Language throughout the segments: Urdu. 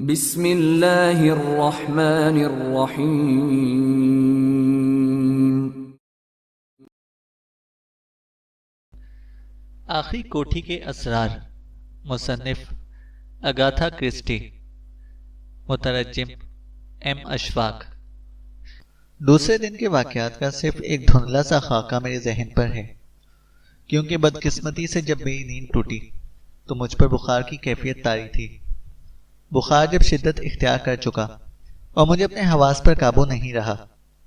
بسم اللہ الرحمن الرحیم۔ آخری کوٹھی کے اسرار، مصنف اگاتھا کرسٹی، مترجم ایم اشفاق۔ دوسرے دن کے واقعات کا صرف ایک دھندلا سا خاکہ میرے ذہن پر ہے، کیونکہ بدقسمتی سے جب میری نیند ٹوٹی تو مجھ پر بخار کی کیفیت طاری تھی۔ بخار جب شدت اختیار کر چکا اور مجھے اپنے حواس پر قابو نہیں رہا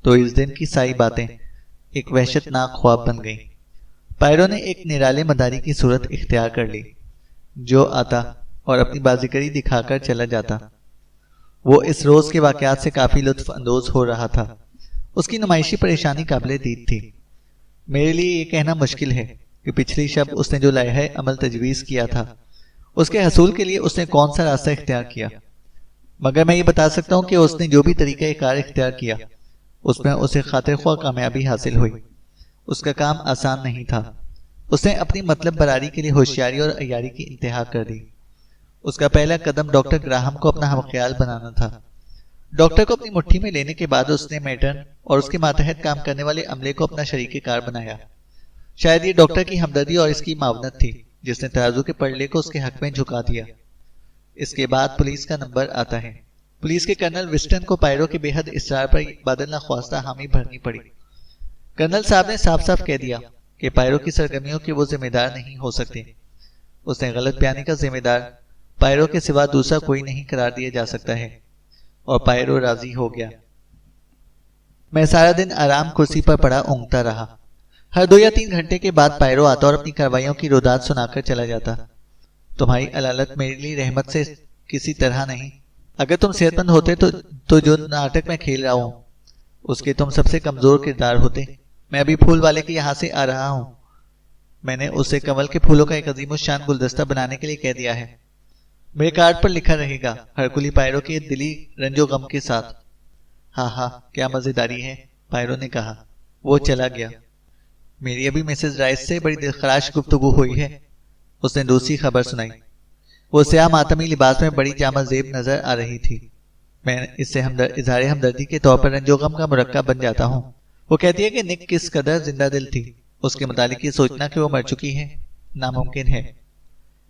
تو اس دن کی ساری باتیں ایک وحشت ناک خواب بن گئیں۔ پائرو نے ایک نرالے مداری کی صورت اختیار کر لی، جو آتا اور اپنی بازیگری دکھا کر چلا جاتا۔ وہ اس روز کے واقعات سے کافی لطف اندوز ہو رہا تھا۔ اس کی نمائشی پریشانی قابل دید تھی۔ میرے لیے یہ کہنا مشکل ہے کہ پچھلی شب اس نے جو لائحہ عمل تجویز کیا تھا، اس کے حصول کے لیے اس نے کون سا راستہ اختیار کیا، مگر میں یہ بتا سکتا ہوں کہ اس نے جو بھی طریقہ کار اختیار کیا اس میں اسے خاطر خواہ کامیابی حاصل ہوئی۔ اس کا کام آسان نہیں تھا۔ اس نے اپنی مطلب براری کے لیے ہوشیاری اور عیاری کی انتہا کر دی۔ اس کا پہلا قدم ڈاکٹر گراہم کو اپنا ہم خیال بنانا تھا۔ ڈاکٹر کو اپنی مٹھی میں لینے کے بعد اس نے میٹرن اور اس کے ماتحت کام کرنے والے عملے کو اپنا شریک کار بنایا۔ شاید یہ ڈاکٹر کی ہمدردی اور اس کی معاونت تھی جس نے ترازو کے پلڑے کو اس کے حق میں جھکا دیا۔ اس کے بعد پولیس کا نمبر آتا ہے۔ پولیس کے کرنل وسٹن کو پائرو کے بے حد اصرار پر بادل نخواستہ حامی بھرنی پڑی۔ کرنل صاحب نے صاف صاف کہہ دیا کہ پائرو کی سرگرمیوں کے وہ ذمہ دار نہیں ہو سکتے۔ اس نے غلط بیانی کا ذمہ دار پائرو کے سوا دوسرا کوئی نہیں قرار دیا جا سکتا ہے، اور پائرو راضی ہو گیا۔ میں سارا دن آرام کرسی پر پڑا اونگتا رہا۔ ہر 2 یا 3 گھنٹے کے بعد پائرو آتا اور اپنی کارروائیوں کی روداد سنا کر چلا جاتا۔ تمہاری علالت میرے لیے رحمت سے کسی طرح نہیں۔ اگر تم صحت مند ہوتے تو جو ناٹک میں کھیل رہا ہوں اس کے تم سب سے کمزور کردار ہوتے۔ میں ابھی پھول والے کے یہاں سے آ رہا ہوں۔ میں نے اسے کنول کے پھولوں کا ایک عظیم الشان گلدستہ بنانے کے لیے کہہ دیا ہے۔ میرے کارڈ پر لکھا رہے گا، ہرکولی پائرو کے دلی رنج و غم کے ساتھ۔ ہاں ہاں، کیا مزیداری ہے، پائرو نے کہا۔ وہ چلا گیا۔ میری ابھی مسز رائس سے بڑی دلخراش گفتگو ہوئی ہے، اس نے دوسری خبر سنائی۔ وہ سیاہ ماتمی لباس میں بڑی جامع زیب نظر آ رہی تھی۔ میں اس سے اظہار ہمدردی کے طور پر رنج و غم کا مرکب بن جاتا ہوں۔ وہ کہتی ہے کہ نک کس قدر زندہ دل تھی۔ اس کے متعلق یہ سوچنا کہ وہ مر چکی ہے ناممکن ہے۔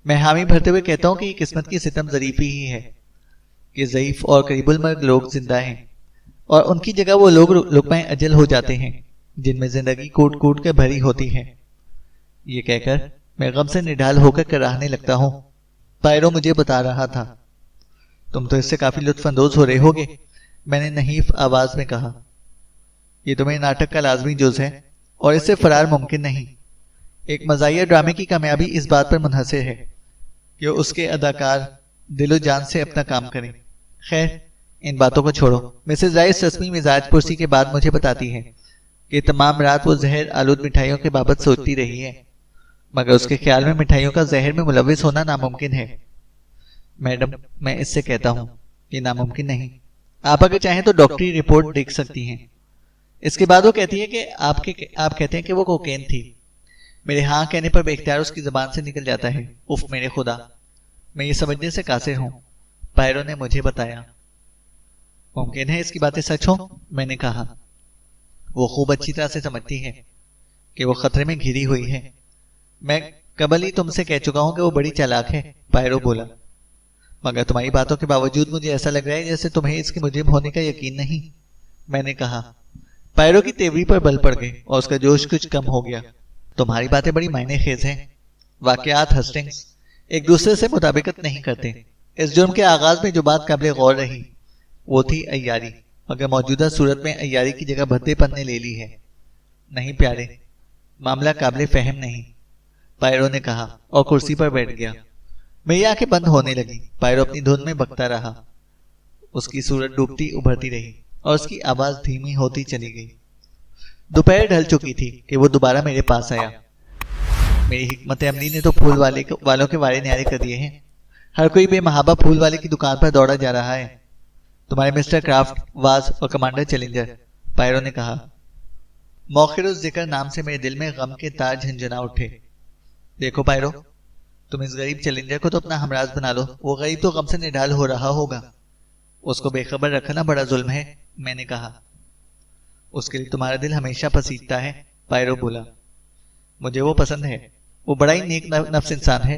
میں حامی بھرتے ہوئے کہتا ہوں کہ یہ قسمت کی ستم ظریفی ہی ہے کہ ضعیف اور قریب المرگ لوگ زندہ ہیں، اور ان کی جگہ وہ لوگ لقمہ اجل ہو جاتے ہیں جن میں زندگی کوٹ کوٹ کے بھری ہوتی ہے۔ یہ کہہ کر میں غم سے نڈھال ہو کر کراہنے لگتا ہوں۔ پائرو مجھے بتا رہا تھا، تم تو اس سے کافی لطف اندوز ہو رہے ہوگے، میں نے نحیف آواز میں کہا۔ یہ تو میرے ناٹک کا لازمی جز ہے اور اس سے فرار ممکن نہیں۔ ایک مزاحیہ ڈرامے کی کامیابی اس بات پر منحصر ہے کہ اس کے اداکار دل و جان سے اپنا کام کریں۔ خیر، ان باتوں کو چھوڑو۔ مسز رائس رسمی مزاج پرسی کے بعد مجھے بتاتی ہے کہ تمام رات وہ زہر آلود مٹھائیوں کے بابت سوچتی رہی ہے، مگر اس کے خیال میں مٹھائیوں کا زہر میں ملوث ہونا ناممکن ہے۔ میڈم، میں اس سے کہتا ہوں یہ ناممکن نہیں۔ آپ اگر چاہیں تو ڈاکٹری رپورٹ دیکھ سکتی ہیں۔ اس کے بعد وہ کہتی ہے کہ آپ کہتے ہیں کہ وہ کوکین تھی۔ میرے ہاں کہنے پر بے اختیار اس کی زبان سے نکل جاتا ہے، اف میرے خدا، میں یہ سمجھنے سے قاصر ہوں۔ پائرو نے مجھے بتایا۔ ممکن ہے اس کی باتیں سچ ہوں، میں نے کہا۔ وہ خوب اچھی طرح سے سمجھتی ہے کہ وہ خطرے میں گھری ہوئی ہے۔ میں قبل ہی تم سے کہہ چکا ہوں کہ وہ بڑی چالاک ہے، پائرو بولا، مگر تمہاری باتوں کے باوجود مجھے ایسا لگ رہا ہے جیسے تمہیں اس کے مجرم ہونے کا یقین نہیں، میں نے کہا۔ پائرو کی تیوری پر بل پڑ گئی اور اس کا جوش کچھ کم ہو گیا۔ تمہاری باتیں بڑی معنی خیز ہیں۔ واقعات ہسٹنگز ایک دوسرے سے مطابقت نہیں کرتے۔ اس جرم کے آغاز میں جو بات قابل غور رہی وہ تھی عیاری، مگر موجودہ صورت میں عیاری کی جگہ بھدے پن نے لے لی ہے۔ نہیں پیارے، معاملہ قابل فہم نہیں، پائرو نے کہا اور کرسی پر بیٹھ گیا۔ میری آنکھیں بند ہونے لگی۔ پائرو اپنی دھن میں بکتا رہا۔ اس کی صورت ڈوبتی ابھرتی رہی اور اس کی آواز دھیمی ہوتی چلی گئی۔ دوپہر ڈھل چکی تھی کہ وہ دوبارہ میرے پاس آیا۔ میری حکمت عملی نے تو پھول والوں کے وارے نیارے کر دیے ہیں۔ ہر کوئی بے محابہ پھول والے کی دکان پر دوڑا جا رہا ہے۔ تمہارے مسٹر کرافٹ، واز اور کمانڈر چیلنجر، پائرو نے کہا۔ موخر الذکر نام سے میرے دل میں غم کے تار جھنجھنا اٹھے۔ دیکھو پائرو، تم اس غریب چیلنجر کو تو اپنا ہمراز بنا لو، وہ غریب تو غم سے نڈھال ہو رہا ہوگا۔ اس کو بے خبر رکھنا بڑا ظلم ہے، میں نے کہا۔ اس کے لیے تمہارا دل ہمیشہ پسیجتا ہے، پائرو بولا۔ مجھے وہ پسند ہے، وہ بڑا ہی نیک نفس انسان ہے،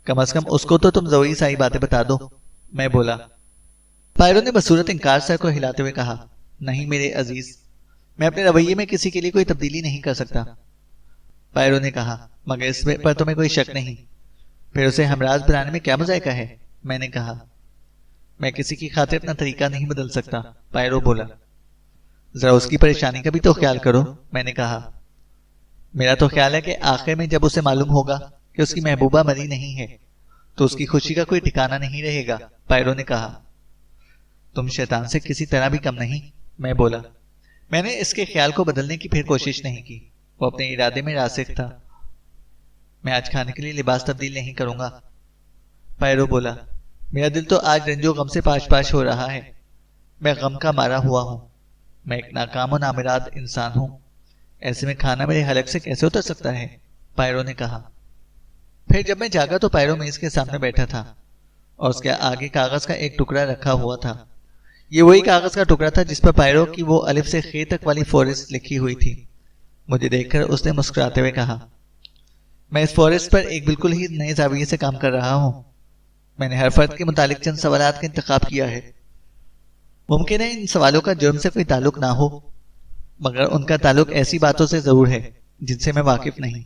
کم از کم اس کو تو تم ضروری ساری باتیں بتا دو، میں بولا۔ پائرو نے بصورت انکار سر کو ہلاتے ہوئے کہا، نہیں میرے عزیز، میں اپنے رویے میں کسی کے لیے کوئی تبدیلی نہیں کر سکتا۔ پائرو نے کہا، مگر اس پر تمہیں کوئی شک نہیں، پھر اسے ہمراز بنانے میں کیا مذائقہ ہے، میں نے کہا۔ میں کسی کی خاطر اپنا طریقہ نہیں بدل سکتا، پائرو بولا۔ ذرا اس کی پریشانی کا بھی تو خیال کرو، میں نے کہا۔ میرا تو خیال ہے کہ آخر میں جب اسے معلوم ہوگا کہ اس کی محبوبہ مری نہیں ہے تو اس کی خوشی کا کوئی ٹھکانہ نہیں رہے گا، پائرو نے کہا۔ تم شیطان سے کسی طرح بھی کم نہیں، میں بولا۔ میں نے اس کے خیال کو بدلنے کی پھر کوشش نہیں کی، وہ اپنے ارادے میں راسخ تھا۔ میں آج کھانے کے لیے لباس تبدیل نہیں کروں گا، پائرو بولا۔ میرا دل تو آج رنج و غم سے پاش پاش ہو رہا ہے، میں غم کا مارا ہوا ہوں، میں ایک ناکام و نامراد انسان ہوں، ایسے میں کھانا میرے حلق سے کیسے اتر سکتا ہے، پائرو نے کہا۔ پھر جب میں جاگا تو پائرو میز کے سامنے بیٹھا تھا اور اس کے آگے کاغذ کا ایک ٹکڑا رکھا ہوا تھا۔ یہ وہی کاغذ کا ٹکڑا تھا جس پر پائرو کی وہ الف سے خ تک والی فہرست لکھی ہوئی تھی۔ مجھے دیکھ کر اس نے مسکراتے ہوئے کہا، میں اس فہرست پر ایک بالکل ہی نئے زاویے سے کام کر رہا ہوں۔ میں نے ہر فرد کے متعلق چند سوالات کا انتخاب کیا ہے۔ ممکن ہے ان سوالوں کا جرم سے کوئی تعلق نہ ہو، مگر ان کا تعلق ایسی باتوں سے ضرور ہے جن سے میں واقف نہیں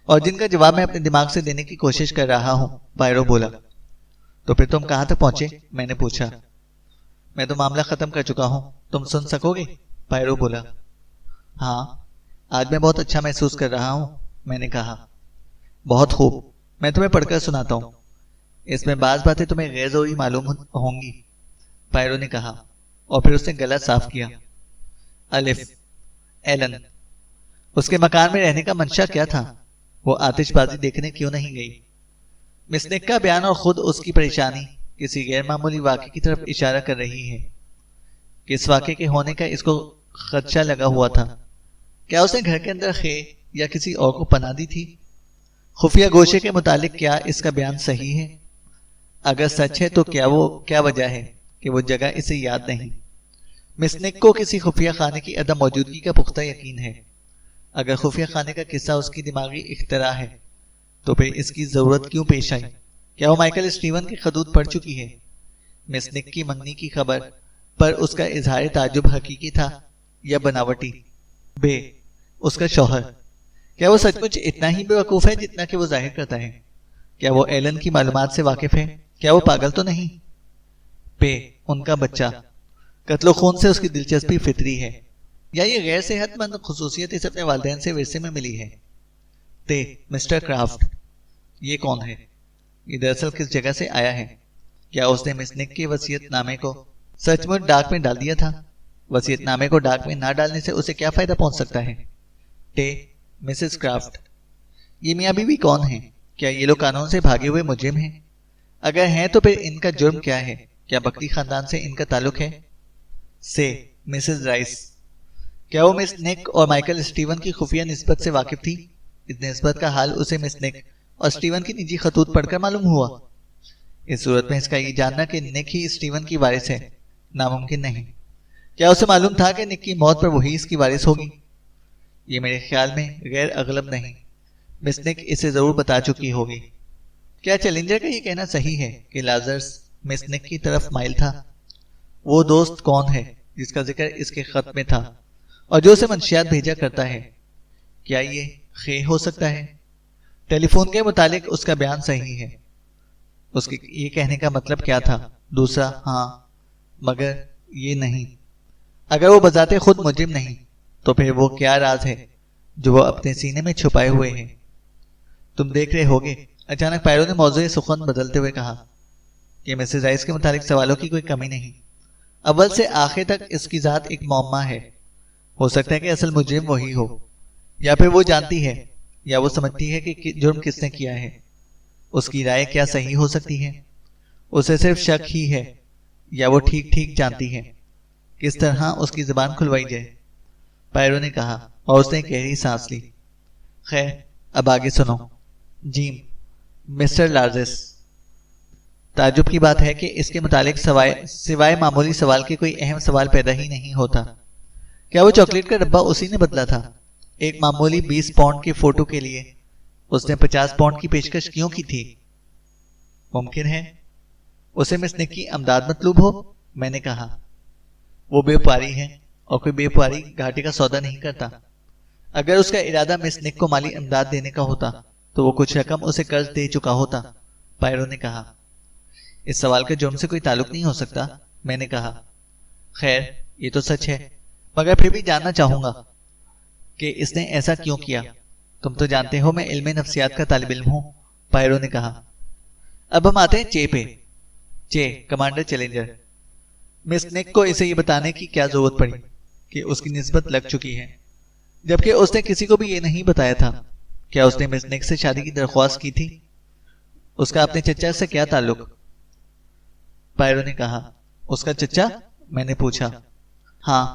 اور جن کا جواب میں اپنے دماغ سے دینے کی کوشش کر رہا ہوں، پائرو بولا۔ تو پھر تم کہاں تک پہنچے، میں نے پوچھا۔ میں تو معاملہ ختم کر چکا ہوں، تم سن سکو گے، پائرو بولا۔ ہاں، آج میں بہت اچھا محسوس کر رہا ہوں، میں نے کہا۔ بہت خوب، میں تمہیں پڑھ کر سناتا ہوں، اس میں بعض باتیں تمہیں غیر ضروری معلوم ہوں گی، پائرو نے کہا، اور پھر اس نے گلا صاف کیا۔ الف، ایلن۔ اس کے مکان میں رہنے کا منشا کیا تھا؟ وہ آتش بازی دیکھنے کیوں نہیں گئی؟ مس نک کا بیان اور خود اس کی پریشانی کسی غیر معمولی واقعے کی طرف اشارہ کر رہی ہے۔ کس واقعے کے ہونے کا اس کو خدشہ لگا ہوا تھا؟ کیا اس نے گھر کے اندر خے یا کسی اور کو پناہ دی تھی؟ خفیہ گوشے کے متعلق کیا اس کا بیان صحیح ہے؟ اگر سچ ہے تو کیا وجہ ہے کہ وہ جگہ اسے یاد نہیں؟ مس نک کو کسی خفیہ خانے کی عدم موجودگی کا پختہ یقین ہے۔ اگر خفیہ خانے کا قصہ اس کی دماغی اختراع ہے تو پھر اس کی ضرورت کیوں پیش آئی؟ کیا وہ مائیکل اسٹیون کی خدود پڑ چکی ہے؟ مس نک کی منگنی کی خبر پر اس کا اظہار تعجب حقیقی تھا یا بناوٹی؟ بے، اس کا شوہر، کیا وہ سچ مچ اتنا ہی بے وقوف ہے جتنا کہ وہ ظاہر کرتا ہے؟ کیا وہ ایلن کی معلومات سے واقف ہے؟ کیا وہ پاگل تو نہیں؟ پے، ان کا بچہ، قتل و خون سے اس کی دلچسپی فطری ہے یا یہ غیر صحت مند خصوصیت اسے اپنے والدین سے ورثے میں ملی ہے؟ تے، مسٹر کرافٹ، یہ کون ہے؟ یہ دراصل کس جگہ سے آیا ہے؟ کیا اس نے مس نک کے وصیت نامے کو سچ مچ ڈاک میں ڈال دیا تھا؟ وصیت نامے کو ڈاک میں نہ ڈالنے سے اسے کیا فائدہ پہنچ سکتا ہے؟ ٹے، مسز کرافٹ، یہ میاں بیوی کون ہیں؟ کیا یہ لوگ قانون سے بھاگے ہوئے مجرم ہیں؟ اگر ہیں تو پھر ان کا جرم کیا ہے؟ کیا بکری خاندان سے ان کا تعلق ہے؟ سے، مسز رائس، کیا وہ مس نک اور مائیکل اسٹیون کی خفیہ نسبت سے واقف تھی؟ اس نسبت کا حال اسے مس نک اور اسٹیون کی نجی خطوط پڑھ کر معلوم ہوا۔ اس صورت میں اس کا یہ جاننا کہ نک ہی اسٹیون کی وارث ہے ناممکن نہیں۔ کیا اسے معلوم تھا کہ نک کی موت پر وہی اس کی وارث ہوگی؟ یہ میرے خیال میں غیر اغلب نہیں، مس نک اسے ضرور بتا چکی ہوگی۔ کیا چیلنجر کا یہ کہنا صحیح ہے کہ لازرس مس نک کی طرف مائل تھا؟ وہ دوست کون ہے جس کا ذکر اس کے خط میں تھا اور جو اسے منشیات بھیجا کرتا ہے؟ کیا یہ خے ہو سکتا ہے؟ ٹیلی فون کے متعلق اس کا بیان صحیح ہے، اس کے یہ کہنے کا مطلب کیا تھا؟ دوسرا، ہاں، مگر یہ نہیں۔ اگر وہ بذات خود مجرم نہیں تو پھر وہ کیا راز ہے جو وہ اپنے سینے میں چھپائے ہوئے ہیں؟ تم دیکھ رہے ہوگے، اچانک پائرو نے موضوع سخن بدلتے ہوئے کہا، کہ مسز رائس کے متعلق سوالوں کی کوئی کمی نہیں۔ اول سے آخر تک اس کی ذات ایک معمہ ہے۔ ہو سکتا ہے کہ اصل مجرم وہی ہو، یا پھر وہ جانتی ہے یا وہ سمجھتی ہے کہ جرم کس نے کیا ہے۔ اس کی رائے کیا صحیح ہو سکتی ہے؟ اسے صرف شک ہی ہے یا وہ ٹھیک جانتی ہے؟ کس طرح اس کی زبان کھلوائی جائے؟ پائرو نے کہا اور اس نے گہری سانس لی۔ خیر، اب آگے سنو۔ جیم، مسٹر لارزس، تعجب کی بات ہے کہ اس کے متعلق سوائے معمولی سوال کے کوئی اہم سوال پیدا ہی نہیں ہوتا۔ کیا وہ چاکلیٹ کا ڈبہ اسی نے بدلا تھا؟ ایک معمولی 20 پاؤنڈ کے فوٹو کے لیے اس نے 50 پاؤنڈ کی پیشکش کیوں کی تھی؟ ممکن ہے اسے مس نک کی امداد مطلوب ہو، میں نے کہا۔ وہ بے پاری ہے اور کوئی بے پاری گھاٹے کا سودا نہیں کرتا۔ اگر اس کا ارادہ مس نک کو مالی امداد دینے کا ہوتا تو وہ کچھ رقم اسے قرض دے چکا ہوتا، پائرو نے کہا۔ اس سوال کا جرم سے کوئی تعلق نہیں ہو سکتا، میں نے کہا۔ خیر یہ تو سچ ہے، مگر پھر بھی جاننا چاہوں گا کہ اس نے ایسا کیوں کیا۔ تم تو جانتے ہو میں علم نفسیات کا طالب علم ہوں، پائرو نے کہا۔ اب ہم آتے ہیں چے پہ۔ چے کمانڈر چیلنجر۔ مس نک کو اسے یہ بتانے کی کیا ضرورت پڑی کہ اس کی نسبت لگ چکی ہے، جبکہ اس نے کسی کو بھی یہ نہیں بتایا تھا۔ کیا اس نے مس نک سے شادی کی درخواست کی تھی؟ اس کا اپنے چچا سے کیا تعلق؟ پائرو نے کہا۔ اس کا چچا؟ میں نے پوچھا۔ ہاں،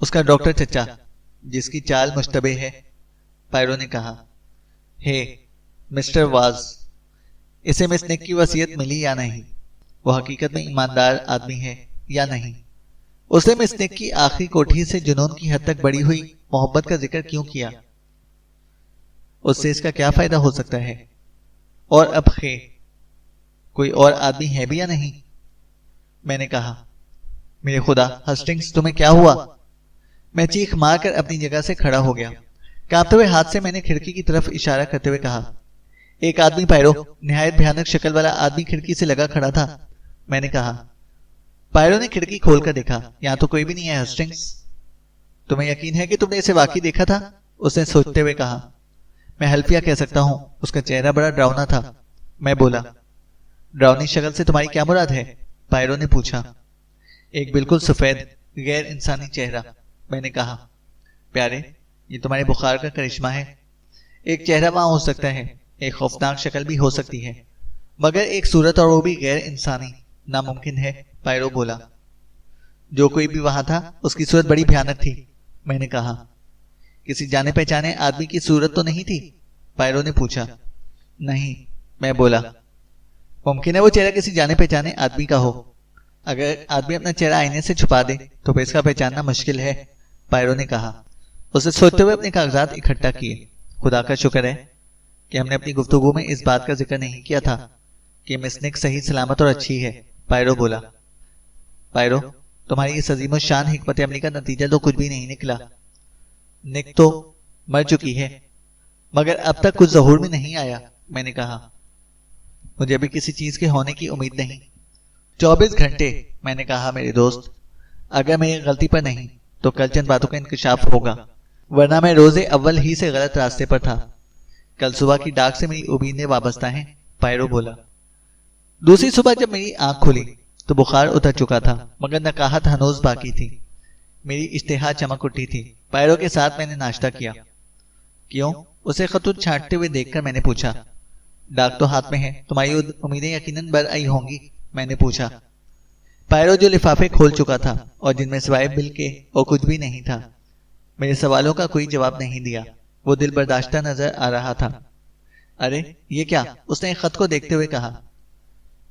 اس کا ڈاکٹر چچا، جس کی چال مشتبہ ہے، پائرو نے کہا۔ ہے مسٹر واز، اسے مس نک کی وصیت ملی یا نہیں؟ وہ حقیقت میں ایماندار آدمی ہے یا نہیں؟ اس نے مس نک کی آخری کوٹھی سے جنون کی حد تک بڑی ہوئی محبت کا ذکر کیوں کیا؟ اس سے اس کا کیا فائدہ ہو سکتا ہے؟ اور اب کوئی اور آدمی ہے بھی یا نہیں؟ میں نے کہا۔ میرے خدا ہسٹنگز، تمہیں کیا ہوا؟ میں چیخ مار کر اپنی جگہ سے کھڑا ہو گیا۔ کانپتے ہوئے ہاتھ سے میں نے کھڑکی کی طرف اشارہ کرتے ہوئے کہا۔ ایک آدمی پائرو، نہایت بھیانک شکل والا آدمی کھڑکی سے لگا کھڑا تھا، میں نے کہا۔ پائرو نے کھڑکی کھول کر دیکھا۔ یہاں تو کوئی بھی نہیں ہے ہسٹنگز۔ تمہیں یقین ہے کہ تم نے اسے واقعی دیکھا تھا؟ اس نے سوچتے ہوئے کہا۔ میں حلفیہ کہہ سکتا ہوں، اس کا چہرہ بڑا ڈراؤنا تھا، میں بولا۔ ڈراؤنی شکل سے تمہاری کیا مراد ہے؟ پائرو نے پوچھا۔ ایک بالکل سفید غیر انسانی چہرہ، میں نے کہا۔ پیارے، یہ تمہارے بخار کا کرشمہ ہے۔ ایک چہرہ وہاں ہو سکتا ہے، ایک خوفناک شکل بھی ہو سکتی ہے، مگر ایک صورت اور وہ بھی غیر انسانی ناممکن ہے، پائرو بولا۔ جو کوئی بھی وہاں تھا اس کی صورت بڑی بھیانک تھی، میں نے کہا۔ کسی جانے پہچانے آدمی کی صورت تو نہیں تھی؟ پائرو نے پوچھا۔ نہیں، میں بولا۔ ممکن ہے وہ چہرہ کسی جانے پہچانے آدمی کا ہو۔ اگر آدمی اپنا چہرہ آئینے سے چھپا دے تو پھر اس کا پہچاننا مشکل ہے، پائرو نے کہا۔ اسے سوچتے ہوئے اپنے کاغذات اکٹھا کیے۔ خدا کا شکر ہے کہ ہم نے اپنی گفتگو میں اس بات کا ذکر نہیں کیا تھا کہ مس نک صحیح سلامت اور اچھی ہے، پائرو بولا۔ پائرو، تمہاری اس عظیم الشان حکمت عملی کا نتیجہ تو کچھ بھی نہیں نکلا۔ نک تو مر چکی ہے، مگر اب تک کچھ ظہور میں نہیں آیا، میں نے کہا۔ مجھے ابھی کسی چیز کے ہونے کی امید نہیں۔ 24 گھنٹے، میں نے کہا میرے دوست۔ اگر میری غلطی پر نہیں تو کل چند باتوں کا انکشاف ہوگا، ورنہ میں روز اول ہی سے غلط راستے پر تھا۔ کل صبح کی ڈاک سے میری امیدیں وابستہ ہیں، پائرو بولا۔ دوسری صبح جب میری آنکھ کھلی تو بخار اتر چکا تھا، مگر نقاہت ہنوز باقی تھی۔ میری اشتہا چمک اٹھی تھی۔ پائرو کے ساتھ میں نے ناشتہ کیا۔ کیوں؟ اسے خطوط چھانٹتے ہوئے دیکھ کر میں نے پوچھا۔ ڈاک تو ہاتھ میں ہے، تمہاری امیدیں یقیناً بر آئی ہوں گی، میں نے پوچھا۔ پائرو جو لفافے کھول چکا تھا اور جن میں سوائے بل کے اور کچھ بھی نہیں تھا، میرے سوالوں کا کوئی جواب نہیں دیا۔ وہ دل برداشتہ نظر آ رہا تھا۔ ارے یہ کیا؟ اس نے ایک خط کو دیکھتے ہوئے کہا۔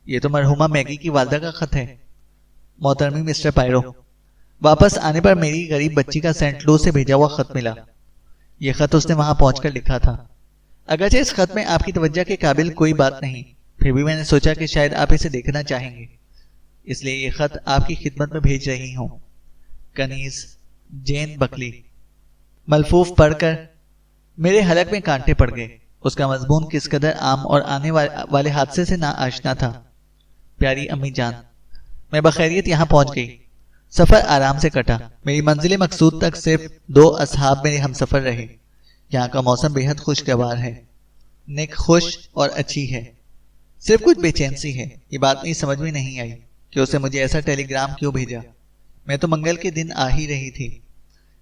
یہ تو مرحومہ میگی کی والدہ کا خط ہے، محترمی مسٹر پائرو۔ واپس آنے پر میری غریب بچی کا سینٹ لو سے بھیجا ہوا خط ملا۔ یہ خط اس نے وہاں پہنچ کر لکھا تھا۔ اگرچہ اس خط میں آپ کی توجہ کے قابل کوئی بات نہیں، پھر بھی میں نے سوچا کہ شاید آپ اسے دیکھنا چاہیں گے، اس لیے یہ خط آپ کی خدمت میں بھیج رہی ہوں۔ کنیز جین بکلی۔ ملفوف پڑھ کر میرے حلق میں کانٹے پڑ گئے۔ اس کا مضمون کس قدر عام اور آنے والے حادثے سے نا آشنا تھا۔ پیاری امی جان، میں بخیریت یہاں پہنچ گئی۔ سفر آرام سے کٹا۔ میری منزل مقصود تک صرف 2 اصحاب میرے ہم سفر رہے۔ یہاں کا موسم بے حد خوشگوار ہے۔ نک خوش اور اچھی ہے، صرف کچھ بے چین سی ہے۔ یہ بات میری سمجھ میں نہیں آئی کہ اسے مجھے ایسا ٹیلی گرام کیوں بھیجا۔ میں تو منگل کے دن آ ہی رہی تھی۔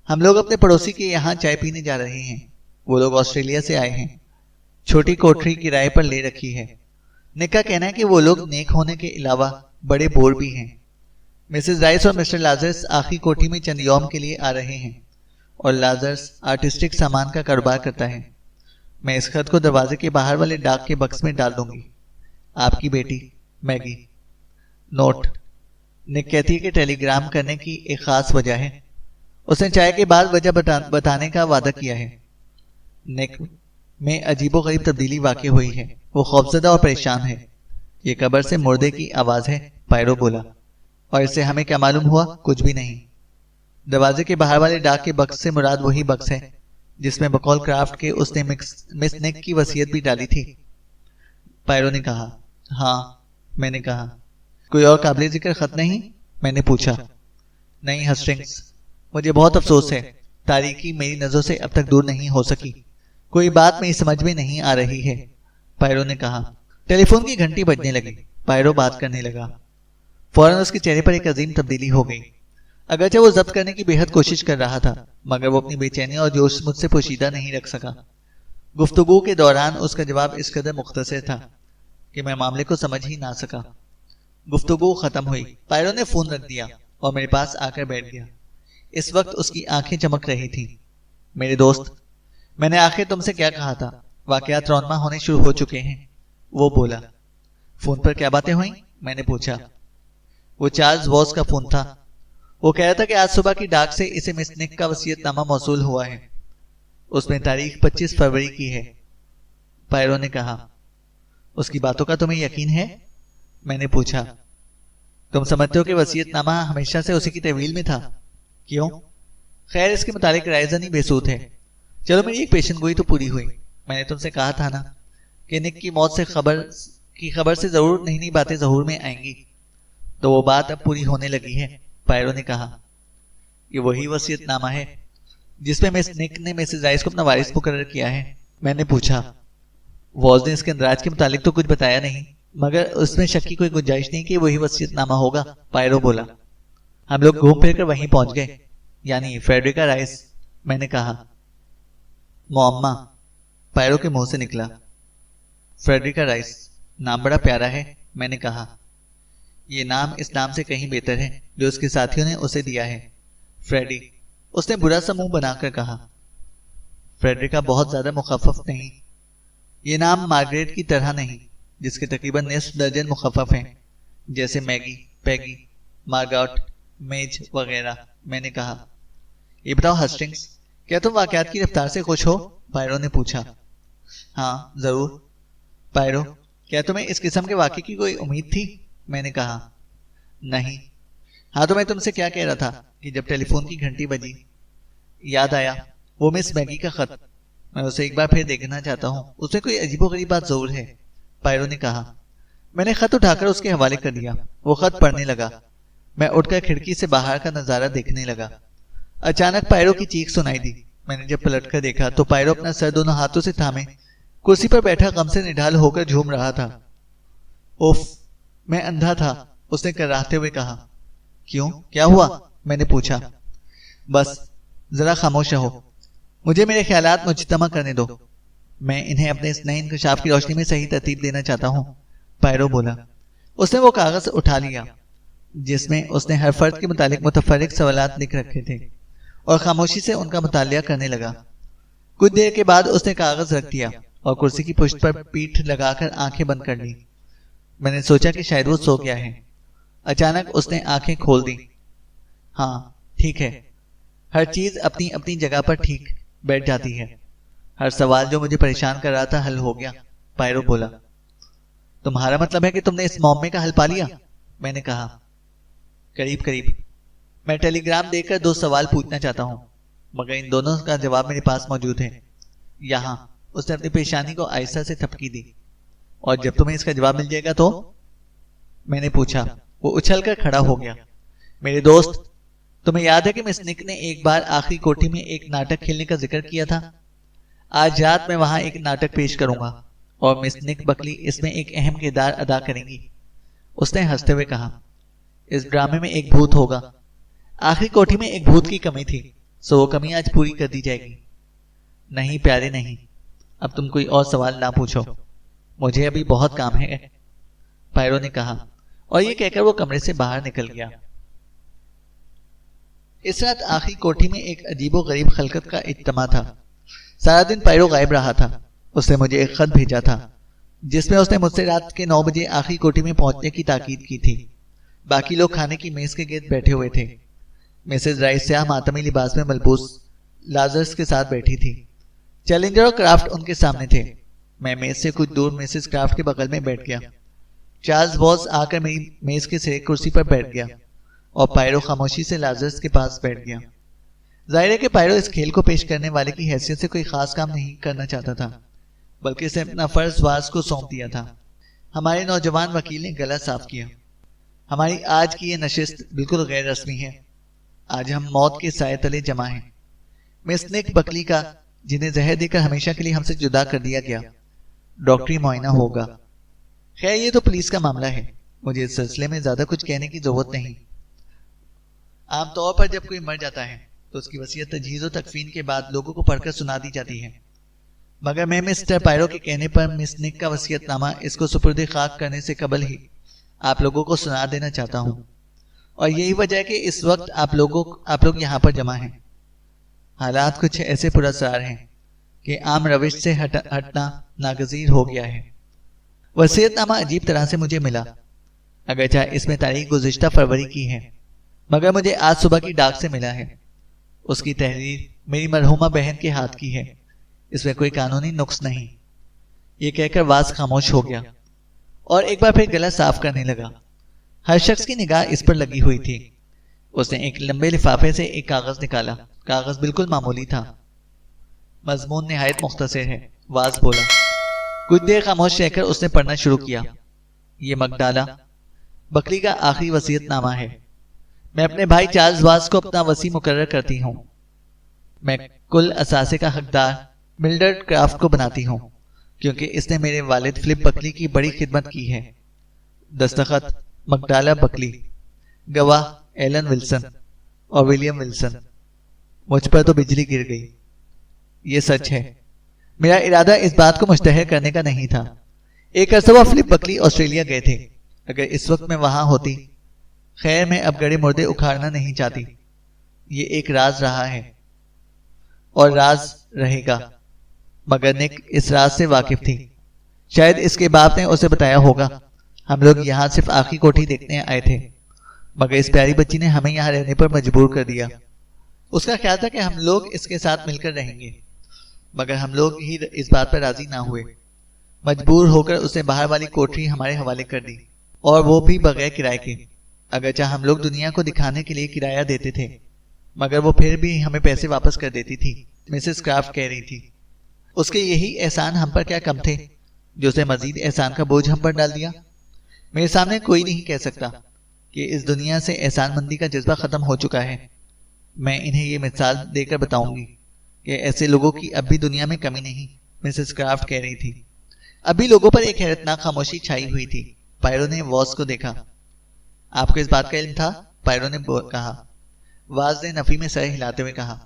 ہم لوگ اپنے پڑوسی کے یہاں چائے پینے جا رہے ہیں۔ وہ لوگ آسٹریلیا سے آئے ہیں، چھوٹی کوٹری کرائے پر لے رکھی ہے۔ نک کا کہنا ہے کہ وہ لوگ نیک ہونے کے علاوہ بڑے بور بھی ہیں۔ مسز رائس اور مسٹر لازرس آخری کوٹھی میں چند یوم کے لیے آ رہے ہیں، اور لازرس آرٹسٹک سامان کا کاروبار کرتا ہے۔ میں اس خط کو دروازے کے باہر والے ڈاک کے بکس میں ڈال دوں گی۔ آپ کی بیٹی میگی۔ نوٹ: نک کہتی ہے کہ ٹیلی گرام کرنے کی ایک خاص وجہ ہے۔ اس نے چائے کے بعد وجہ بتانے کا وعدہ کیا ہے۔ نک میں عجیب و غریب تبدیلی واقع ہوئی ہے۔ وہ خوفزدہ اور پریشان ہے۔ یہ قبر سے مردے کی آواز ہے، پائرو بولا۔ اور اس سے ہمیں کیا معلوم ہوا؟ کچھ بھی نہیں۔ دروازے کے باہر والے ڈاک کے بکس سے مراد وہی بکس ہے جس میں بقول کرافٹ کے اس نے مس نک کی وصیت بھی ڈالی تھی، پائرو نے کہا۔ ہاں، میں نے کہا۔ کوئی اور قابل ذکر خط نہیں؟ میں نے پوچھا۔ نہیں ہسٹنگز، مجھے بہت افسوس ہے، تاریکی میری نظروں سے اب تک دور نہیں ہو سکی۔ کوئی بات میری سمجھ میں نہیں آ رہی ہے، پائرو نے کہا۔ ٹیلی فون کی گھنٹی بجنے لگی۔ پائرو بات کرنے لگا۔ فوراً اس کے چہرے پر ایک عظیم تبدیلی ہو گئی۔ اگرچہ وہ ضبط کرنے کی بے حد کوشش کر رہا تھا، مگر وہ اپنی بے چینی اور جوش مجھ سے پوشیدہ نہیں رکھ سکا۔ گفتگو کے دوران اس کا جواب اس قدر مختصر تھا کہ میں معاملے کو سمجھ ہی نہ سکا۔ گفتگو ختم ہوئی۔ پائرو نے فون رکھ دیا اور میرے پاس آ کر بیٹھ گیا۔ اس وقت اس کی آنکھیں چمک رہی تھیں۔ میرے دوست، میں نے آخر تم سے کیا کہا تھا؟ واقعات رونما ہونے شروع ہو چکے ہیں، وہ بولا۔ فون پر کیا باتیں ہوئیں؟ میں نے پوچھا۔ وہ چارلز واس کا فون تھا۔ وہ کہہ رہا تھا کہ آج صبح کی ڈاک سے اسے مس نک کا وصیت نامہ موصول ہوا ہے۔ اس میں تاریخ 25 فروری کی ہے، پائرو نے کہا۔ اس کی باتوں کا تمہیں یقین ہے؟ میں نے پوچھا۔ تم سمجھتے ہو کہ وصیت نامہ ہمیشہ سے اسی کی تحویل میں تھا؟ کیوں؟ خیر، اس کے متعلق رائے زنی بے سود ہے۔ چلو میری ایک پیشن گوئی تو پوری ہوئی۔ میں نے تم سے کہا تھا نا کہ نک کی موت سے خبر سے ضرور نئی نئی باتیں ظہور میں آئیں گی، تو وہ بات اب پوری ہونے لگی ہے، پائرو نے کہا۔ یہ وہی وصیت نامہ ہے جس میں مس نک نے مسز رائس کو اپنا وارث مقرر کیا ہے؟ میں نے پوچھا۔ واز نے اس کے اندراج کے متعلق تو کچھ بتایا نہیں، مگر اس میں شک کی کوئی گنجائش نہیں کہ وہی وصیت نامہ ہوگا، پائرو بولا۔ ہم لوگ گھوم پھر کر وہیں پہنچ گئے، یعنی فریڈریکا رائس، میں نے کہا۔ معمہ، پائرو کے منہ سے نکلا۔ فریڈریکا رائس، نام بڑا پیارا ہے، میں نے کہا۔ یہ نام اس نام سے کہیں بہتر ہے جو اس کے ساتھیوں نے اسے دیا ہے، فریڈی، اس نے برا سا منہ بنا کر کہا۔ فریڈریکا بہت زیادہ مخفف نہیں۔ یہ نام مارگریٹ کی طرح نہیں، جس کے تقریباً نصف درجن مخفف ہیں، جیسے میگی، پیگی، مارگاٹ، میج وغیرہ، میں نے کہا۔ یہ بتاؤ ہسٹنگز، کیا تم واقعات کی رفتار سے خوش ہو؟ پائرو نے پوچھا۔ ہاں ضرور۔ پائرو، کیا تمہیں اس قسم کے واقعے کی کوئی امید تھی؟ میں نے کہا۔ نہیں۔ ہاں تو میں تم سے کیا کہہ رہا تھا کہ جب ٹیلی فون کی گھنٹی بجی، یاد آیا وہ مس میگی کا خط۔ میں اسے ایک بار پھر دیکھنا چاہتا ہوں، اس میں کوئی عجیب و غریب بات ضرور ہے، پائرو نے کہا۔ میں نے خط اٹھا کر اس کے حوالے کر دیا۔ وہ خط پڑھنے لگا۔ میں اٹھ کر کھڑکی سے باہر کا نظارہ دیکھنے لگا۔ اچانک پائرو کی چیخ سنائی دی۔ میں نے جب پلٹ کر دیکھا تو پائرو اپنا سر دونوں ہاتھوں سے تھامے کرسی پر بیٹھا غم سے نڈھال ہو کر جھوم رہا تھا۔ اوف، میں اندھا تھا، اس نے کراہتے ہوئے کہا۔ کیوں، کیا ہوا؟ میں نے پوچھا۔ بس ذرا خاموش رہو، مجھے میرے خیالات مجتمع کرنے دو، میں انہیں اپنے اس نئے انکشاف کی روشنی میں صحیح ترتیب دینا چاہتا ہوں، پائرو بولا۔ اس نے وہ کاغذ اٹھا لیا جس میں اس نے ہر فرد کے متعلق متفرق سوالات لکھ رکھے تھے، اور خاموشی سے ان کا مطالعہ کرنے لگا۔ کچھ دیر کے بعد اس نے کاغذ رکھ دیا اور کرسی کی پشت پر پیٹھ لگا کر آنکھیں بند کر لی۔ میں نے سوچا کہ شاید وہ سو گیا ہے۔ اچانک اس نے آنکھیں کھول دی۔ ہاں ٹھیک ہے، ہر چیز اپنی اپنی جگہ پر ٹھیک بیٹھ جاتی ہے۔ ہر سوال جو مجھے پریشان کر رہا تھا حل ہو گیا، پائرو بولا۔ تمہارا مطلب ہے کہ تم نے اس معمے کا حل پا لیا؟ میں نے کہا۔ قریب قریب۔ میں ٹیلی گرام دیکھ کر 2 سوال پوچھنا چاہتا ہوں، مگر ان دونوں کا جواب میرے پاس موجود ہے یہاں۔ اس نے اپنی پیشانی کو آہستہ سے تھپکی دی۔ اور جب تمہیں اس کا جواب مل جائے گا تو؟ میں نے پوچھا۔ وہ اچھل کر کھڑا ہو گیا۔ میرے دوست، تمہیں یاد ہے کہ مس نک نے ایک بار آخری کوٹھی میں ایک ناٹک کھیلنے کا ذکر کیا تھا؟ آج رات میں وہاں ایک ناٹک پیش کروں گا اور مس نک بکلی اس میں ایک اہم کردار ادا کریں گی، اس نے ہنستے ہوئے کہا۔ اس ڈرامے میں ایک بھوت ہوگا۔ آخری کوٹھی میں ایک بھوت کی کمی تھی، سو وہ کمی آج پوری کر دی جائے گی۔ نہیں پیارے نہیں، اب تم کوئی اور سوال نہ پوچھو، مجھے ابھی بہت کام ہے، پائرو نے کہا، اور یہ کہہ کر وہ کمرے سے باہر نکل گیا۔ اس رات آخری کوٹھی میں ایک عجیب و غریب خلقت کا اجتماع تھا۔ سارا دن پائرو غائب رہا تھا۔ اس نے مجھے ایک خط بھیجا تھا جس میں اس نے مجھ سے رات کے 9 بجے آخری کوٹھی میں پہنچنے کی تاکید کی تھی۔ باقی لوگ کھانے کی میز کے گرد بیٹھے ہوئے تھے۔ مسز رائس سیاہ ماتمی لباس میں ملبوس لازرس کے ساتھ بیٹھی تھی۔ چیلنجر اور کرافٹ ان کے سامنے تھے۔ میں میز سے کچھ دور مسز کرافٹ کے بغل میں بیٹھ گیا۔ چارلز واز آ کر میری میز کے سرے کرسی پر بیٹھ گیا اور پائرو خاموشی سے لازرس کے پاس بیٹھ گیا۔ ظاہر ہے کہ پائرو اس کھیل کو پیش کرنے والے کی حیثیت سے کوئی خاص کام نہیں کرنا چاہتا تھا، بلکہ اسے اپنا فرض واز کو سونپ دیا تھا۔ ہمارے نوجوان وکیل نے گلا صاف کیا۔ ہماری آج کی یہ نشست بالکل غیر رسمی ہے۔ آج ہم موت کے سائے تلے جمع ہیں۔ مس نک بکلی کا، جنہیں زہر دے کر ہمیشہ کے لیے ہم سے جدا کر دیا گیا، ڈاکٹری معائنہ ہوگا۔ خیر یہ تو پولیس کا معاملہ ہے، مجھے اس سلسلے میں زیادہ کچھ کہنے کی ضرورت نہیں۔ عام طور پر جب کوئی مر جاتا ہے تو اس کی وصیت تجہیز و تکفین کے بعد لوگوں کو پڑھ کر سنا دی جاتی ہے، مگر میں مسٹر پائرو کے کہنے پر مس نک کا وصیت نامہ اس کو سپرد خاک کرنے سے قبل ہی آپ لوگوں کو سنا دینا چاہتا ہوں، اور یہی وجہ ہے کہ اس وقت آپ لوگ یہاں پر جمع ہیں۔ حالات کچھ ایسے پراسرار ہیں کہ عام روش سے ہٹنا ناگزیر ہو گیا ہے۔ وصیت نامہ عجیب طرح سے مجھے ملا، اگرچہ اس میں تاریخ گزشتہ فروری کی ہے، مگر مجھے آج صبح کی ڈاک سے ملا ہے۔ اس کی تحریر میری مرحومہ بہن کے ہاتھ کی ہے، اس میں کوئی قانونی نقص نہیں۔ یہ کہہ کر واز خاموش ہو گیا اور ایک بار پھر گلا صاف کرنے لگا۔ ہر شخص کی نگاہ اس پر لگی ہوئی تھی۔ اس نے ایک لمبے لفافے سے ایک کاغذ نکالا۔ کاغذ بالکل معمولی تھا، مضمون نہایت مختصر ہے۔ واز بولا۔ کچھ دیر خاموش رہ کر اس نے پڑھنا شروع کیا۔ یہ مگڈالا بکلی کا آخری وصیت نامہ ہے۔ میں اپنے بھائی چارلز واز کو اپنا وصی مقرر کرتی ہوں۔ میں کل اثاثے کا حقدار ملڈرڈ کرافٹ کو بناتی ہوں، کیونکہ اس نے میرے والد فلپ بکلی کی بڑی خدمت کی ہے۔ دستخط مگڈالا بکلی، گواہ ایلن ولسن اور ولیم ولسن۔ مجھ پر تو بجلی گر گئی۔ یہ سچ ہے، میرا ارادہ اس بات کو مشتہر کرنے کا نہیں تھا۔ ایک عرصہ وہ فلپ بکلی آسٹریلیا گئے تھے۔ اگر اس وقت میں وہاں ہوتی، خیر میں اب گڑے مردے اکھاڑنا نہیں چاہتی۔ یہ ایک راز رہا ہے اور راز رہے گا، مگر نک اس راز سے واقف تھی۔ شاید اس کے باپ نے اسے بتایا ہوگا۔ ہم لوگ یہاں صرف آخری کوٹھی دیکھنے آئے تھے، مگر اس پیاری بچی نے ہمیں یہاں رہنے پر مجبور کر دیا۔ اس کا خیال تھا کہ ہم لوگ اس کے ساتھ مل کر رہیں گے، مگر ہم لوگ ہی اس بات پر راضی نہ ہوئے۔ مجبور ہو کر اس نے باہر والی کوٹھی ہمارے حوالے کر دی، اور وہ بھی بغیر کرائے کے۔ اگرچہ ہم لوگ دنیا کو دکھانے کے لیے کرایہ دیتے تھے، مگر وہ پھر بھی ہمیں پیسے واپس کر دیتی تھی، مسز کرافٹ کہہ رہی تھی۔ اس کے یہی احسان ہم پر کیا کم تھے جو اسے مزید احسان کا بوجھ ہم پر ڈال دیا؟ میرے سامنے کوئی نہیں کہہ سکتا کہ اس دنیا سے احسان مندی کا جذبہ ختم ہو چکا ہے۔ میں انہیں یہ مثال دے کر بتاؤں گی کہ ایسے لوگوں کی اب بھی دنیا میں کمی نہیں، مسز کرافٹ کہہ رہی تھی۔ ابھی لوگوں پر ایک حیرتناک خاموشی چھائی ہوئی تھی۔ پائرو نے واز کو دیکھا۔ آپ کو اس بات کا علم تھا؟ پائرو نے کہا۔ واز نے نفی میں سر ہلاتے ہوئے کہا،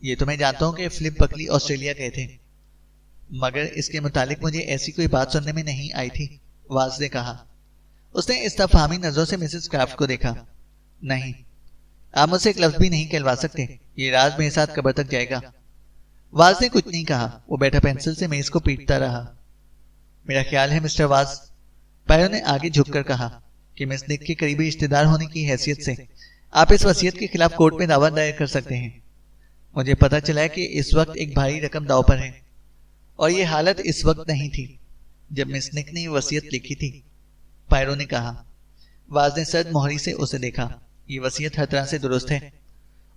یہ تو میں جانتا ہوں کہ فلپ بکلی آسٹریلیا گئے تھے، مگر اس کے متعلق مجھے ایسی کوئی بات سننے میں نہیں آئی تھی، واز نے کہا۔ اس نے استفہامی نظروں سے مسز کرافٹ کو دیکھا۔ نہیں، آپ مجھ سے ایک لفظ بھی نہیں کہلوا سکتے، یہ راز میرے ساتھ قبر تک جائے گا۔ واز نے کچھ نہیں کہا، وہ بیٹھا پینسل سے میز کو پیٹتا رہا۔ میرا خیال ہے مسٹر واز، پائرو نے آگے جھک کر کہا، کہ مس نک کے قریبی رشتہ دار ہونے کی حیثیت سے آپ اس وصیت کے خلاف کورٹ میں دعویٰ دائر کر سکتے ہیں۔ مجھے پتا چلا ہے کہ اس وقت ایک بھاری رقم داؤ پر ہے، اور یہ حالت اس وقت نہیں تھی جب مس نک نے یہ وصیت لکھی تھی، پائرو نے کہا۔ واز نے سرد مہری سے اسے دیکھا۔ یہ وصیت ہر طرح سے درست ہے،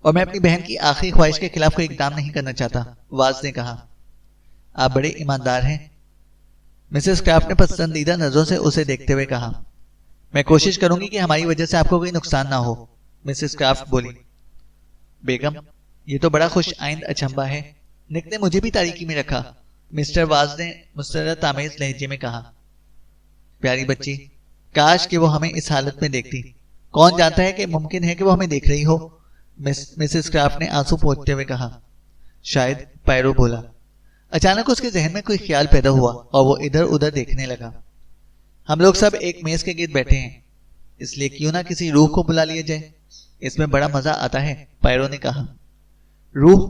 اور میں اپنی بہن کی آخری خواہش کے خلاف کوئی اقدام نہیں کرنا چاہتا، واز نے کہا۔ آپ بڑے ایماندار ہیں، مسز کرافٹ نے پسندیدہ نظروں سے اسے دیکھتے ہوئے کہا۔ میں کوشش کروں گی کہ ہماری وجہ سے آپ کو کوئی نقصان نہ ہو، مسز کرافٹ بولی۔ بیگم، یہ تو بڑا خوش آئند اچنبھا ہے، نک نے مجھے بھی تاریکی میں رکھا، مسٹر واز نے مسرت آمیز لہجے میں کہا۔ پیاری بچی، کاش کہ وہ ہمیں اس حالت میں دیکھتی۔ کون جانتا ہے کہ ممکن ہے کہ وہ ہمیں دیکھ رہی ہو، مسز کرافٹ نے آنسو پوچھتے ہوئے کہا۔ شاید، پائرو بولا۔ اچانک اس کے ذہن میں کوئی خیال پیدا ہوا اور وہ ادھر ادھر دیکھنے لگا۔ ہم لوگ سب ایک میز کے گرد بیٹھے ہیں، اس لیے کیوں نہ کسی روح کو بلا لیا جائے، اس میں بڑا مزہ آتا ہے، پائرو نے کہا۔ روح؟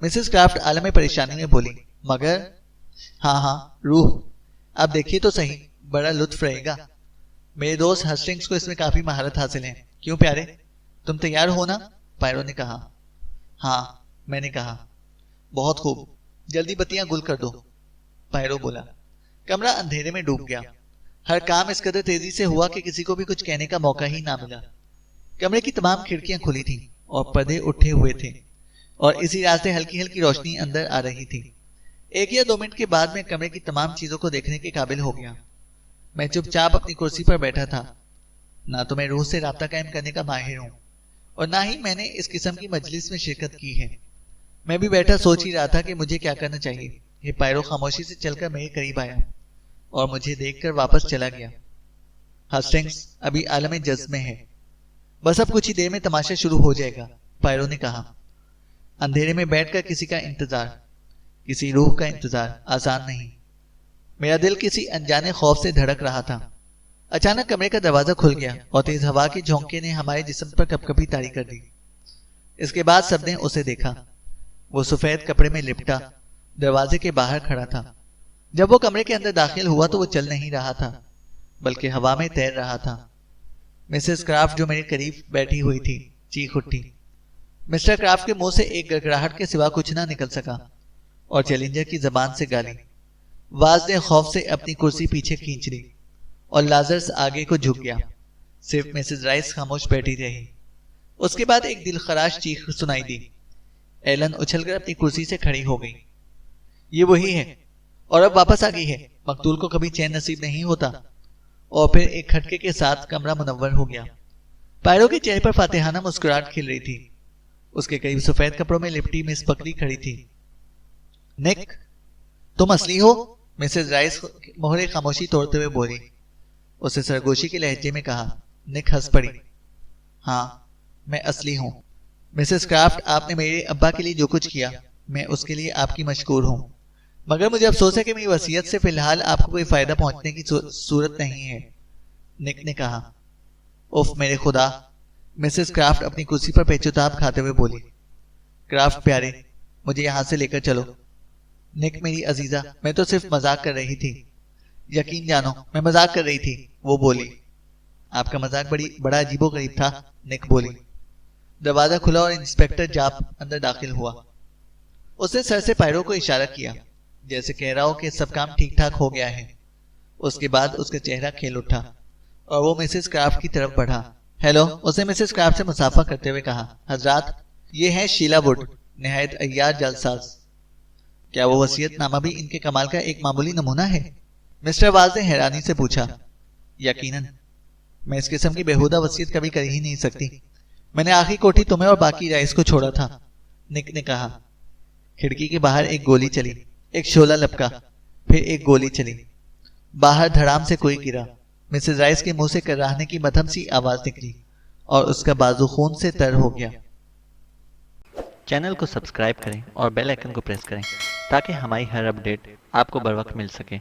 مسز کرافٹ عالم پریشانی میں بولی۔ مگر ہاں روح، آپ دیکھیے تو صحیح, بڑا لطف رہے گا. میرے دوست ہسٹنگز کو اس میں کافی مہارت حاصل ہے. کیوں پیارے, تم تیار ہو نا؟ پائرو نے کہا. ہاں, میں نے کہا. بہت خوب, جلدی بتیاں گل کر دو, پائرو بولا. کمرہ اندھیرے میں ڈوب گیا. ہر کام اس قدر تیزی سے ہوا کہ کسی کو بھی کچھ کہنے کا موقع ہی نہ ملا. کمرے کی تمام کھڑکیاں کھلی تھیں اور پردے اٹھے ہوئے تھے, اور اسی راستے ہلکی ہلکی روشنی اندر آ رہی تھی. 1 یا 2 منٹ کے بعد میں کمرے کی تمام چیزوں کو دیکھنے کے قابل ہو گیا. میں چپ چاپ اپنی کرسی پر بیٹھا تھا. نہ تو میں روح سے رابطہ قائم کرنے کا ماہر ہوں, اور نہ ہی میں نے اس قسم کی مجلس میں شرکت کی ہے. میں بھی بیٹھا سوچ ہی رہا تھا کہ مجھے کیا کرنا چاہیے. یہ پائرو خاموشی سے چل کر میرے قریب آیا اور مجھے دیکھ کر واپس چلا گیا. ہسٹنگز ابھی عالم جذب میں ہے, بس اب کچھ ہی دیر میں تماشا شروع ہو جائے گا, پائرو نے کہا. اندھیرے میں بیٹھ کر کسی کا انتظار, کسی روح کا انتظار آسان نہیں. میرا دل کسی انجانے خوف سے دھڑک رہا تھا. اچانک کمرے کا دروازہ کھل گیا اور تیز ہوا کے جھونکے نے ہمارے جسم پر کپکپی طاری کر دی. اس کے بعد سب نے اسے دیکھا. وہ سفید کپڑے میں لپٹا دروازے کے باہر کھڑا تھا. جب وہ کمرے کے اندر داخل ہوا تو وہ چل نہیں رہا تھا, بلکہ ہوا میں تیر رہا تھا. مسز کرافٹ جو میرے قریب بیٹھی ہوئی تھی چیخ اٹھی. مسٹر کرافٹ کے منہ سے ایک گڑگڑاہٹ کے سوا کچھ نہ نکل سکا, اور چیلنجر کی زبان سے گالی. واز نے خوف سے اپنی کرسی پیچھے کھینچ لی اور لازرس آگے کو جھک گیا. صرف مسز رائس خاموش بیٹھی رہی. اس کے بعد ایک دلخراش چیخ سنائی دی. ایلن اچھل کر اپنی کرسی سے کھڑی ہو گئی. یہ وہی ہے, اور اب واپس آ گئی ہے. مقتول کو کبھی چین نصیب نہیں ہوتا. اور پھر ایک کھٹکے کے ساتھ کمرہ منور ہو گیا. پائرو کے چہرے پر فاتحانہ مسکراہٹ کھل رہی تھی. اس کے قریب سفید کپڑوں میں لپٹی مس بکری کھڑی تھی. نک, تم اصلی ہو؟ مسز رائس مہرے خاموشی توڑتے ہوئے بولی. اسے سرگوشی کے لہجے میں کہا. نک ہنس پڑی. ہاں, میں اصلی ہوں. مسز کرافٹ, آپ نے میرے ابا کے لیے جو کچھ کیا, میں اس کے لیے آپ کی مشکور ہوں. مگر مجھے افسوس ہے کہ میری وصیت سے فی الحال آپ کو کوئی فائدہ پہنچنے کی صورت نہیں ہے, نک نے کہا. اوف میرے خدا, مسز کرافٹ اپنی کرسی پر پیچوتاب کھاتے ہوئے بولی. کرافٹ پیارے, مجھے یہاں سے لے کر چلو. نک میری عزیزہ, میں تو صرف مذاق کر رہی تھی. یقین جانو میں مذاق کر رہی تھی, وہ بولی. آپ کا مذاق بڑا عجیب و غریب تھا, نک بولی. دروازہ کھلا اور انسپیکٹر جاپ اندر داخل ہوا. اس نے سر سے پائرو کو اشارہ کیا, جیسے کہہ رہا ہو کہ سب کام ٹھیک ٹھاک ہو گیا ہے. اس کے بعد اس کا چہرہ کھل اٹھا اور وہ مسز کرافٹ کی طرف بڑھا. ہیلو, اس نے مسز کرافٹ سے مصافحہ کرتے ہوئے کہا. حضرات, یہ ہے شیلا ووڈ, نہایت عیار جلساز. کیا وہ وصیت نامہ بھی ان کے کمال کا ایک معمولی نمونہ ہے؟ مسٹر واز نے حیرانی سے پوچھا. یقیناً, میں اس قسم کی بےہودہ وصیت کبھی کر ہی نہیں سکتی. میں نے آخری کوٹھی تمہیں اور باقی رائس کو چھوڑا تھا, نک نے کہا. کھڑکی کے باہر ایک گولی چلی, ایک شعلہ لپکا, پھر ایک گولی چلی. باہر دھڑام سے کوئی گرا. مسز رائس کے منہ سے کراہنے کی مدھم سی آواز نکلی اور اس کا بازو خون سے تر ہو گیا. چینل کو سبسکرائب کریں اور بیل آئیکن کو پریس کریں تاکہ ہماری ہر اپڈیٹ آپ کو بر وقت مل سکے.